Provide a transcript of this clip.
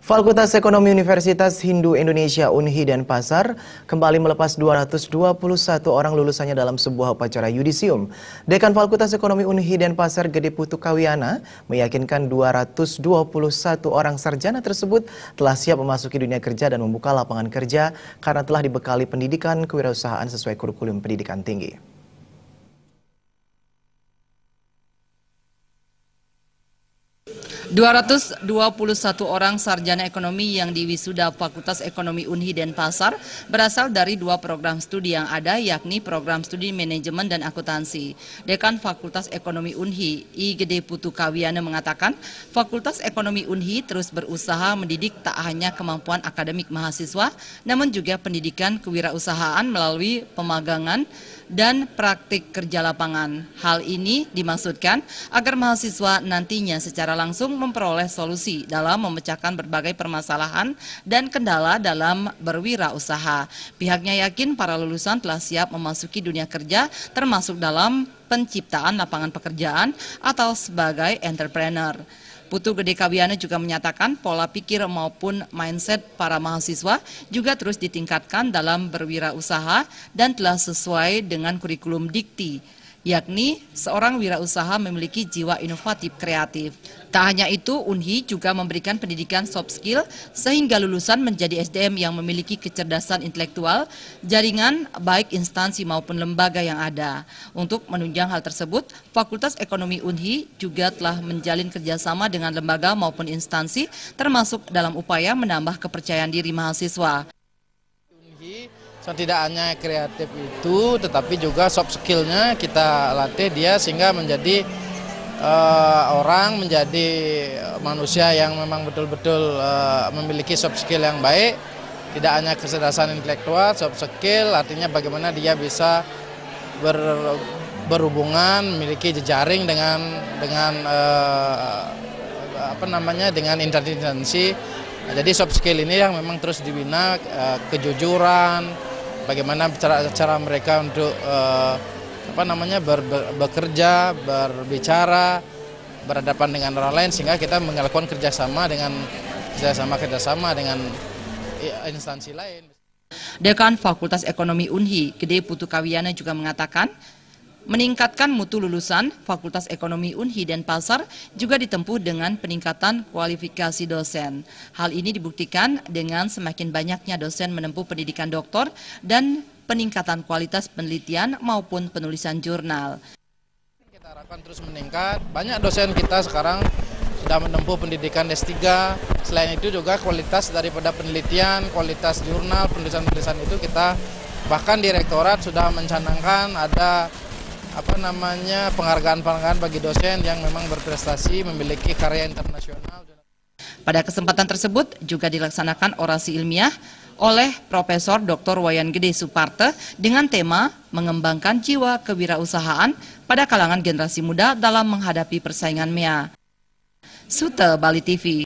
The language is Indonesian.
Fakultas Ekonomi Universitas Hindu Indonesia Unhi Denpasar kembali melepas 221 orang lulusannya dalam sebuah upacara yudisium. Dekan Fakultas Ekonomi Unhi Denpasar Gede Putu Kawiana meyakinkan 221 orang sarjana tersebut telah siap memasuki dunia kerja dan membuka lapangan kerja karena telah dibekali pendidikan kewirausahaan sesuai kurikulum pendidikan tinggi. ...221 orang sarjana ekonomi yang diwisuda Fakultas Ekonomi Unhi Denpasar berasal dari dua program studi yang ada, yakni program studi manajemen dan akuntansi. Dekan Fakultas Ekonomi Unhi, I Gede Putu Kawiana mengatakan, Fakultas Ekonomi Unhi terus berusaha mendidik tak hanya kemampuan akademik mahasiswa, namun juga pendidikan kewirausahaan melalui pemagangan dan praktik kerja lapangan. Hal ini dimaksudkan agar mahasiswa nantinya secara langsung memperoleh solusi dalam memecahkan berbagai permasalahan dan kendala dalam berwirausaha. Pihaknya yakin para lulusan telah siap memasuki dunia kerja termasuk dalam penciptaan lapangan pekerjaan atau sebagai entrepreneur. Putu Gede Kawiana juga menyatakan pola pikir maupun mindset para mahasiswa juga terus ditingkatkan dalam berwirausaha dan telah sesuai dengan kurikulum dikti, yakni seorang wirausaha memiliki jiwa inovatif kreatif. Tak hanya itu, Unhi juga memberikan pendidikan soft skill sehingga lulusan menjadi SDM yang memiliki kecerdasan intelektual, jaringan baik instansi maupun lembaga yang ada. Untuk menunjang hal tersebut, Fakultas Ekonomi Unhi juga telah menjalin kerjasama dengan lembaga maupun instansi termasuk dalam upaya menambah kepercayaan diri mahasiswa. Tidak hanya kreatif itu, tetapi juga soft skillnya kita latih dia sehingga menjadi menjadi manusia yang memang betul-betul memiliki soft skill yang baik. Tidak hanya kecerdasan intelektual, soft skill artinya bagaimana dia bisa berhubungan, memiliki jejaring dengan intelijensi. Jadi soft skill ini yang memang terus dibina, kejujuran, bagaimana cara mereka untuk bekerja, berbicara, berhadapan dengan orang lain sehingga kita melakukan kerjasama dengan instansi lain. Dekan Fakultas Ekonomi Unhi, Gede Putu Kawiana juga mengatakan, meningkatkan mutu lulusan Fakultas Ekonomi Unhi Denpasar juga ditempuh dengan peningkatan kualifikasi dosen. Hal ini dibuktikan dengan semakin banyaknya dosen menempuh pendidikan doktor dan peningkatan kualitas penelitian maupun penulisan jurnal. Kita harapkan terus meningkat. Banyak dosen kita sekarang sudah menempuh pendidikan S3. Selain itu juga kualitas daripada penelitian, kualitas jurnal, penulisan-penulisan itu kita bahkan di rektorat sudah mencanangkan ada penghargaan-penghargaan bagi dosen yang memang berprestasi, memiliki karya internasional. Pada kesempatan tersebut juga dilaksanakan orasi ilmiah oleh Profesor Dr. Wayan Gede Suparte dengan tema mengembangkan jiwa kewirausahaan pada kalangan generasi muda dalam menghadapi persaingan MEA. Sute Bali TV.